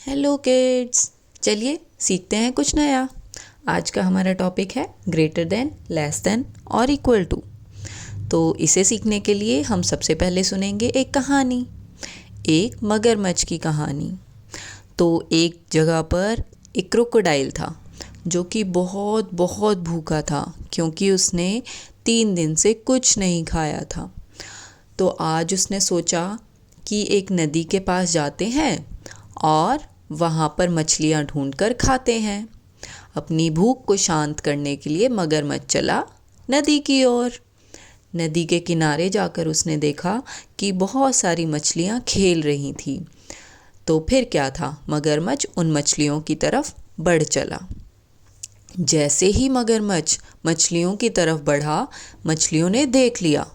Hello kids, चलिए सीखते हैं कुछ नया। आज का हमारा टॉपिक है ग्रेटर देन, लेस देन और इक्वल टू। तो इसे सीखने के लिए हम सबसे पहले सुनेंगे एक कहानी, एक मगरमच्छ की कहानी। तो एक जगह पर एक क्रोकोडाइल था जो कि बहुत बहुत भूखा था, क्योंकि उसने 3 दिन से कुछ नहीं खाया था। तो आज उसने सोचा कि एक नदी के पास जाते हैं और वहाँ पर मछलियाँ ढूंढकर खाते हैं। अपनी भूख को शांत करने के लिए मगरमच्छ चला नदी की ओर। नदी के किनारे जाकर उसने देखा कि बहुत सारी मछलियाँ खेल रही थीं। तो फिर क्या था, मगरमच्छ उन मछलियों की तरफ बढ़ चला। जैसे ही मगरमच्छ मछलियों की तरफ बढ़ा, मछलियों ने देख लिया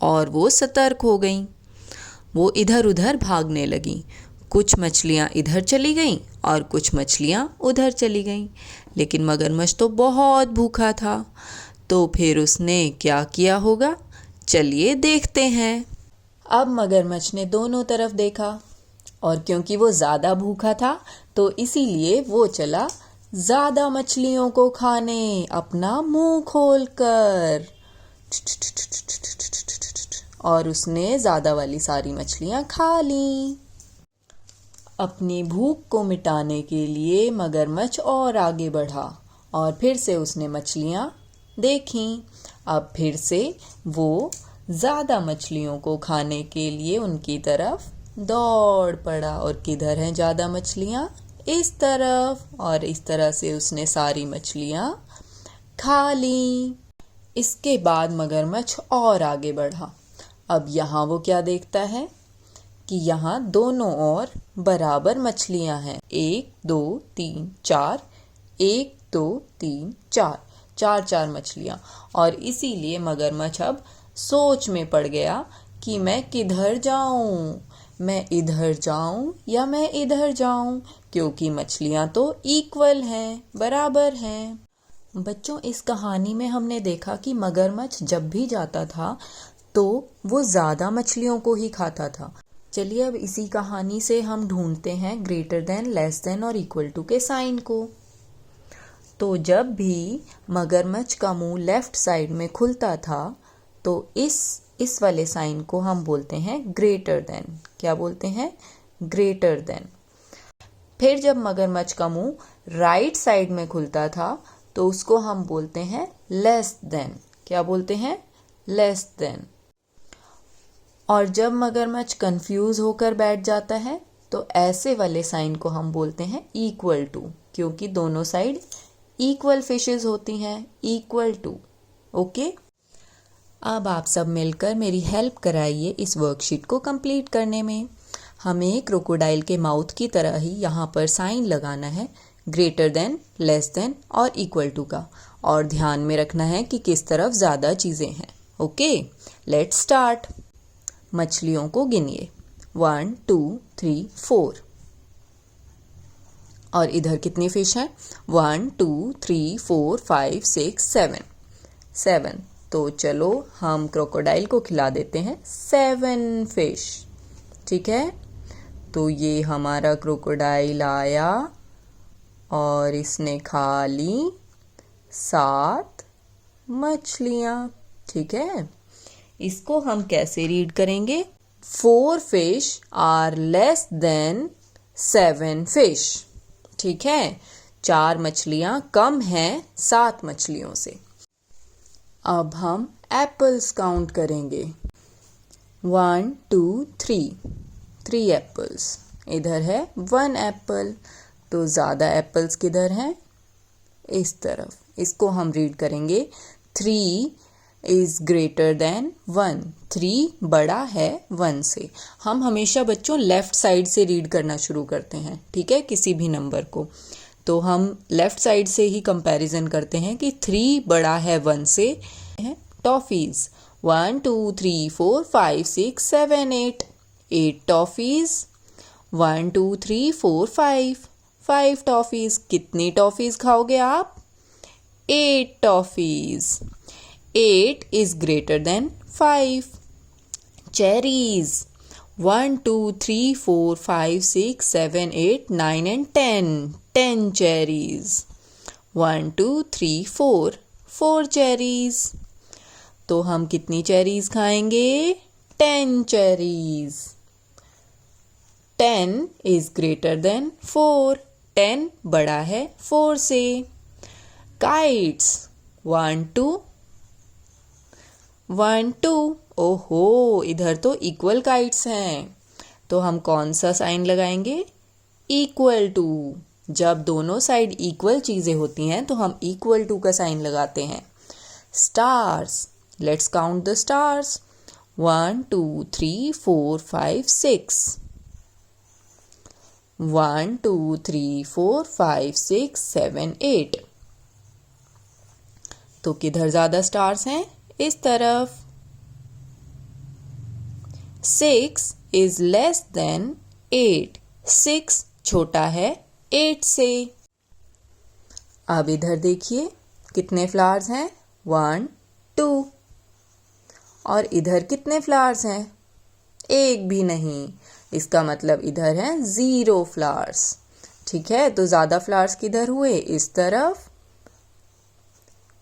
और वो सतर्क हो गईं। वो इधर उधर भागने लगीं। कुछ मछलियाँ इधर चली गईं और कुछ मछलियाँ उधर चली गईं। लेकिन मगरमच्छ तो बहुत भूखा था। तो फिर उसने क्या किया होगा, चलिए देखते हैं। अब मगरमच्छ ने दोनों तरफ देखा और क्योंकि वो ज़्यादा भूखा था तो इसीलिए वो चला ज़्यादा मछलियों को खाने, अपना मुंह खोलकर। और उसने ज़्यादा वाली सारी मछलियाँ खा लीं। अपनी भूख को मिटाने के लिए मगरमच्छ और आगे बढ़ा और फिर से उसने मछलियाँ देखीं। अब फिर से वो ज़्यादा मछलियों को खाने के लिए उनकी तरफ दौड़ पड़ा। और किधर हैं ज़्यादा मछलियाँ? इस तरफ। और इस तरह से उसने सारी मछलियाँ खा लीं। इसके बाद मगरमच्छ और आगे बढ़ा। अब यहाँ वो क्या देखता है कि यहाँ दोनों ओर बराबर मछलियाँ हैं। 1 2 3 4, 1 2 3 4, 4 मछलियाँ। और इसीलिए मगरमच्छ अब सोच में पड़ गया कि मैं किधर जाऊँ, मैं इधर जाऊँ या मैं इधर जाऊँ, क्योंकि मछलियाँ तो इक्वल हैं, बराबर हैं। बच्चों, इस कहानी में हमने देखा कि मगरमच्छ जब भी जाता था तो वो ज़्यादा मछलियों को ही खाता था। चलिए अब इसी कहानी से हम ढूंढते हैं ग्रेटर देन, लेस देन और इक्वल टू के साइन को। तो जब भी मगरमच्छ का मुंह लेफ्ट साइड में खुलता था तो इस वाले साइन को हम बोलते हैं ग्रेटर देन। क्या बोलते हैं? Greater than. फिर जब मगरमच्छ का मुंह राइट साइड में खुलता था तो उसको हम बोलते हैं लेस देन। क्या बोलते हैं? Less than. और जब मगरमच्छ कंफ्यूज होकर बैठ जाता है तो ऐसे वाले साइन को हम बोलते हैं इक्वल टू, क्योंकि दोनों साइड इक्वल फिशेस होती हैं। Equal to. ओके। अब आप सब मिलकर मेरी हेल्प कराइए इस वर्कशीट को कंप्लीट करने में। हमें क्रोकोडाइल के माउथ की तरह ही यहाँ पर साइन लगाना है, ग्रेटर देन, लेस देन और इक्वल टू का। और ध्यान में रखना है कि किस तरफ ज़्यादा चीज़ें हैं। Okay, let's start. मछलियों को गिनिए। 1 2 3 4। और इधर कितनी फिश हैं? 1 2 3 4 5 6 7। तो चलो हम क्रोकोडाइल को खिला देते हैं 7 फिश। ठीक है, तो ये हमारा क्रोकोडाइल आया और इसने खा ली 7 मछलियाँ। ठीक है, इसको हम कैसे रीड करेंगे? 4 fish are less than 7 fish. ठीक है, 4 मछलियाँ कम हैं 7 मछलियों से। अब हम एप्पल्स काउंट करेंगे। 1 2 3 एप्पल्स। इधर है 1 एप्पल। तो ज़्यादा एप्पल्स किधर हैं? इस तरफ। इसको हम रीड करेंगे 3 इज ग्रेटर देन 1। 3 बड़ा है 1 से। हम हमेशा बच्चों लेफ्ट साइड से रीड करना शुरू करते हैं, ठीक है, किसी भी नंबर को। तो हम लेफ्ट साइड से ही कंपैरिजन करते हैं कि 3 बड़ा है 1 से। Toffees 1 2 3 4 5 6 7 8 toffees. 1 2 3 4 5 टॉफीज। कितनी टॉफीज खाओगे आप? 8 toffees. 8 is greater than 5. Cherries 1 2 3 4 5 6 7 8 9 and 10 cherries. 1 2 3 4 cherries. तो हम कितनी चेरीज खाएंगे? 10 cherries. 10 is greater than 4. 10 बड़ा है 4 से. Kites. 1 2 1 2. ओहो, इधर तो इक्वल काइट्स हैं, तो हम कौन सा साइन लगाएंगे? Equal to. जब दोनों साइड इक्वल चीजें होती हैं तो हम इक्वल टू का साइन लगाते हैं. Stars. Let's count the stars. 1 2 3 4 5 6. 1 2 3 4 5 6 7 8. तो किधर ज्यादा स्टार्स हैं? इस तरफ. 6 is less than 8. 6 छोटा है 8 से. अब इधर देखिए कितने फ्लावर्स हैं? 1 2. और इधर कितने फ्लावर्स हैं? एक भी नहीं. इसका मतलब इधर है 0 फ्लावर्स. ठीक है, तो ज्यादा फ्लावर्स किधर हुए? इस तरफ.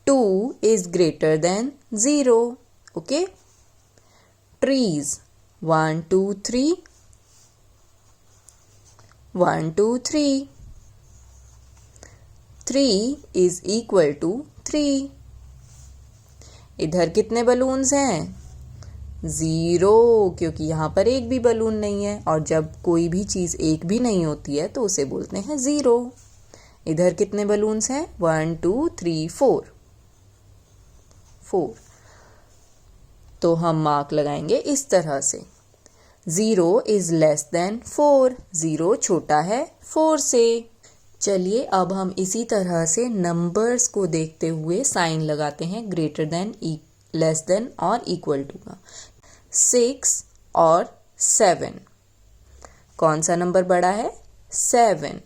2 is greater than 0. Okay. Trees. 1 2 3. 1 2 3. 3 is equal to 3. इधर कितने बलून्स हैं? 0, क्योंकि यहाँ पर एक भी बलून नहीं है, और जब कोई भी चीज एक भी नहीं होती है तो उसे बोलते हैं 0. इधर कितने बलून्स हैं? 1 2 3 4. तो हम मार्क लगाएंगे इस तरह से. 0 is less than 4. 0 छोटा है 4 से. चलिए अब हम इसी तरह से नंबर्स को देखते हुए साइन लगाते हैं ग्रेटर देन, लेस देन और इक्वल टू का. 6 और 7. कौन सा नंबर बड़ा है? 7.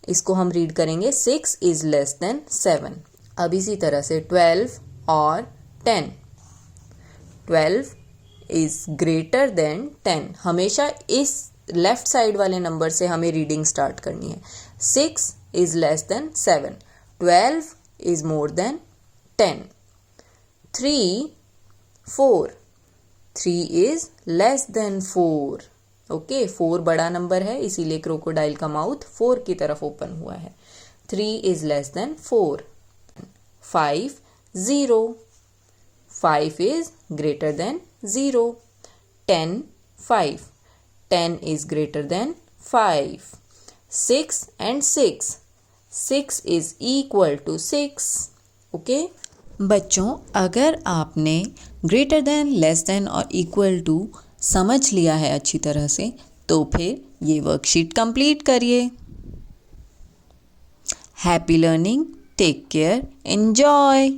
इसको हम रीड करेंगे 6 is less than 7. अब इसी तरह से 12 और 10. 12 is greater than 10. हमेशा इस लेफ्ट साइड वाले नंबर से हमें रीडिंग स्टार्ट करनी है. 6 is less than 7. 12 is more than 10. 3 4. 3 is less than 4. Okay, 4 बड़ा नंबर है, इसीलिए क्रोकोडाइल का माउथ 4 की तरफ ओपन हुआ है. 3 is less than 4. 5 0. 5 is greater than 0. 10 5. 10 is greater than 5. 6 and 6. 6 is equal to 6. Okay. बच्चों, अगर आपने ग्रेटर देन, लेस देन और इक्वल टू समझ लिया है अच्छी तरह से, तो फिर ये वर्कशीट कंप्लीट करिए. Happy learning. Take care. Enjoy.